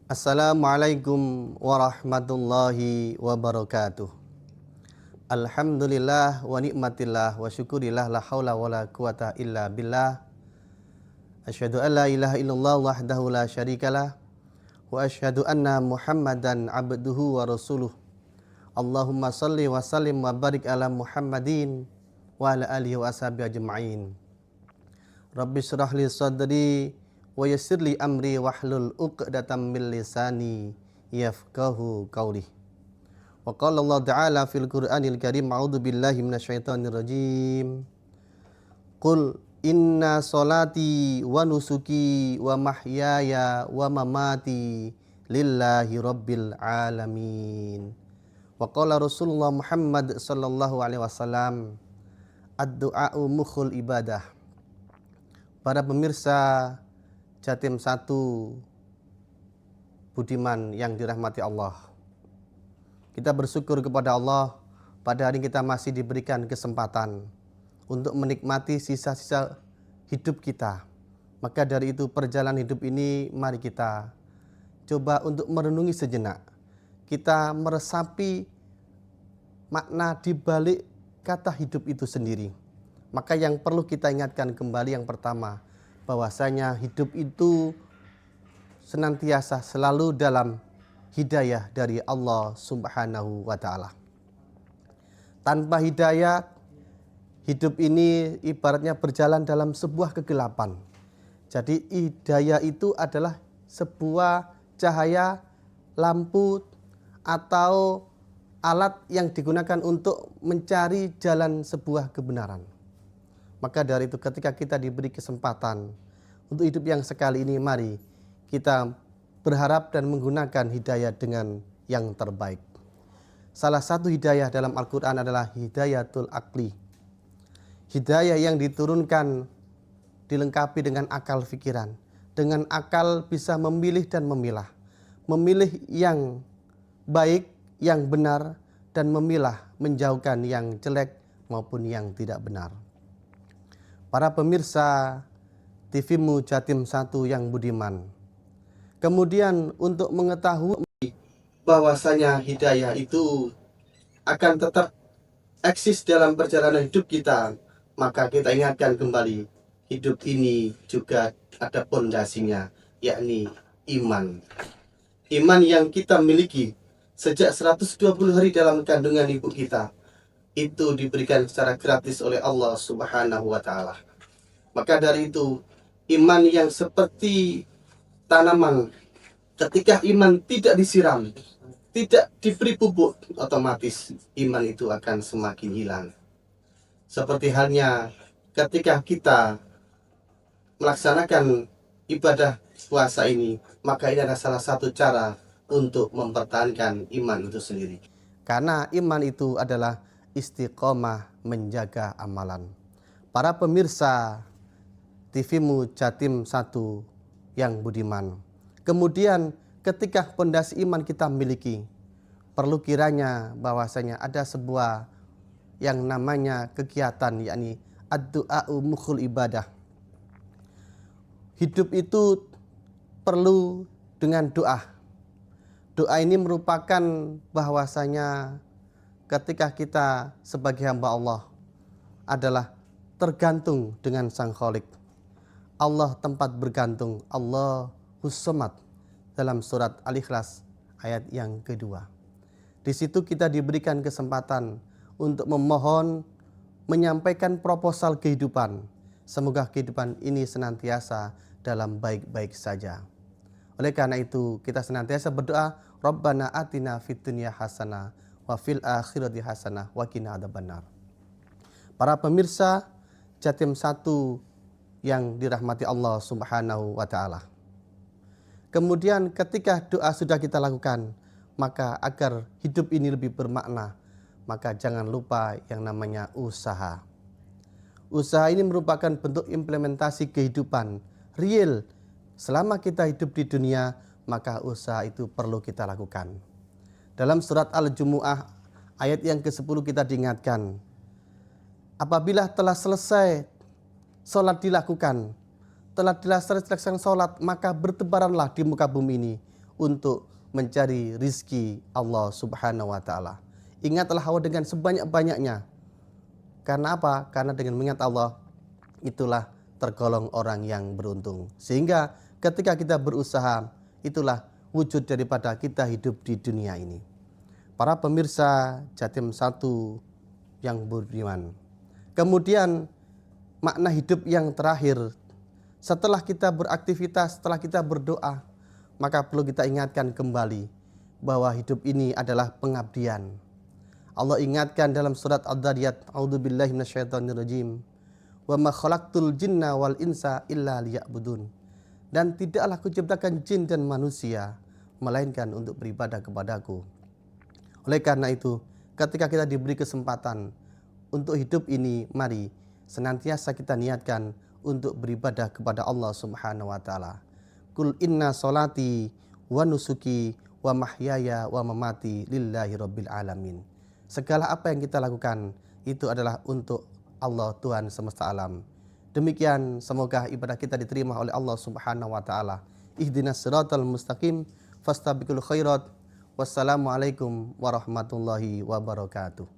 Assalamualaikum warahmatullahi wabarakatuh. Alhamdulillah wa nikmatillah wa syukurillah la haula wa la quwata illa billah. Asyhadu an la ilaha illallah wahdahu la syarikalah wa asyhadu anna Muhammadan abduhu wa rasuluh. Allahumma salli wa sallim wa barik ala Muhammadin wa ala alihi wa ashabihi ajma'in. Rabbi syrah li sadri wa yassir li amri wahlul 'uqdatam min lisani yafqahu qawli. Wa qala Allah ta'ala fil Qur'anil Karim, a'udzu billahi minasyaitonir rajim. Qul inna sholati wa nusuki wa mahyaya wa mamati lillahi rabbil alamin. Wa qala Rasulullah Muhammad sallallahu alaihi wasallam, ad-du'a'u mukhul ibadah. Para pemirsa Jatim 1 Budiman yang dirahmati Allah, kita bersyukur kepada Allah pada hari kita masih diberikan kesempatan untuk menikmati sisa-sisa hidup kita. Maka dari itu perjalanan hidup ini mari kita coba untuk merenungi sejenak. Kita meresapi makna di balik kata hidup itu sendiri. Maka yang perlu kita ingatkan kembali yang pertama, bahwasanya hidup itu senantiasa selalu dalam hidayah dari Allah Subhanahu wa ta'ala. Tanpa hidayah, hidup ini ibaratnya berjalan dalam sebuah kegelapan. Jadi hidayah itu adalah sebuah cahaya, lampu, atau alat yang digunakan untuk mencari jalan sebuah kebenaran. Maka dari itu ketika kita diberi kesempatan untuk hidup yang sekali ini, mari kita berharap dan menggunakan hidayah dengan yang terbaik. Salah satu hidayah dalam Al-Quran adalah hidayatul akli. Hidayah yang diturunkan dilengkapi dengan akal pikiran. Dengan akal bisa memilih dan memilah. Memilih yang baik, yang benar, dan memilah menjauhkan yang jelek maupun yang tidak benar. Para pemirsa TV-mu Jatim 1 yang budiman, kemudian untuk mengetahui bahwasanya hidayah itu akan tetap eksis dalam perjalanan hidup kita, maka kita ingatkan kembali, hidup ini juga ada pondasinya, yakni iman. Iman yang kita miliki sejak 120 hari dalam kandungan ibu kita, itu diberikan secara gratis oleh Allah Subhanahu wa ta'ala. Maka dari itu, iman yang seperti tanaman, ketika iman tidak disiram, tidak diberi pupuk, otomatis iman itu akan semakin hilang. Seperti halnya ketika kita melaksanakan ibadah puasa ini, maka ini adalah salah satu cara untuk mempertahankan iman itu sendiri. Karena iman itu adalah istiqomah menjaga amalan. Para pemirsa TV-mu Jatim 1 yang budiman, kemudian ketika pondasi iman kita miliki, perlu kiranya bahwasanya ada sebuah yang namanya kegiatan, yakni ad-du'a'u mukhul ibadah. Hidup itu perlu dengan doa. Doa ini merupakan bahwasanya ketika kita sebagai hamba Allah adalah tergantung dengan Sang Khalik. Allah tempat bergantung, Allahus Samad, dalam surat Al-Ikhlas ayat yang kedua. Di situ kita diberikan kesempatan untuk memohon, menyampaikan proposal kehidupan. Semoga kehidupan ini senantiasa dalam baik-baik saja. Oleh karena itu kita senantiasa berdoa, Rabbana atina fid dunya hasanah wa fil akhirati hasanah wa qina adzabannar. Para pemirsa Jatim 1 yang dirahmati Allah Subhanahu wa ta'ala, kemudian ketika doa sudah kita lakukan, maka agar hidup ini lebih bermakna, maka jangan lupa yang namanya usaha. Usaha ini merupakan bentuk implementasi kehidupan real. Selama kita hidup di dunia, maka usaha itu perlu kita lakukan. Dalam surat Al-Jumu'ah ayat yang ke-10 kita diingatkan, apabila telah selesai sholat dilakukan, telah dilaksanakan sholat, maka bertebaranlah di muka bumi ini untuk mencari rizki Allah Subhanahu wa Ta'ala. Ingatlah Allah dengan sebanyak-banyaknya. Karena apa? Karena dengan mengingat Allah, itulah tergolong orang yang beruntung. Sehingga ketika kita berusaha, itulah wujud daripada kita hidup di dunia ini. Para pemirsa Jatim 1 yang beriman. Kemudian makna hidup yang terakhir, setelah kita beraktivitas, setelah kita berdoa, maka perlu kita ingatkan kembali bahwa hidup ini adalah pengabdian. Allah ingatkan dalam surat Ad-Dariyat, A'udzubillahi minasyaitonirrajim, wa ma khalaqtul jinna wal insa illa liya'budun. Dan tidaklah kuciptakan jin dan manusia melainkan untuk beribadah kepadaku. Oleh karena itu, ketika kita diberi kesempatan untuk hidup ini, mari senantiasa kita niatkan untuk beribadah kepada Allah Subhanahu wa Ta'ala. Kul inna solati wa nusuki wa mahyaya wa mamati lillahi rabbil alamin. Segala apa yang kita lakukan itu adalah untuk Allah Tuhan semesta alam. Demikian semoga ibadah kita diterima oleh Allah Subhanahu wa Ta'ala. Ihdinas siratal mustaqim fastabiqul khairat. Wassalamualaikum warahmatullahi wabarakatuh.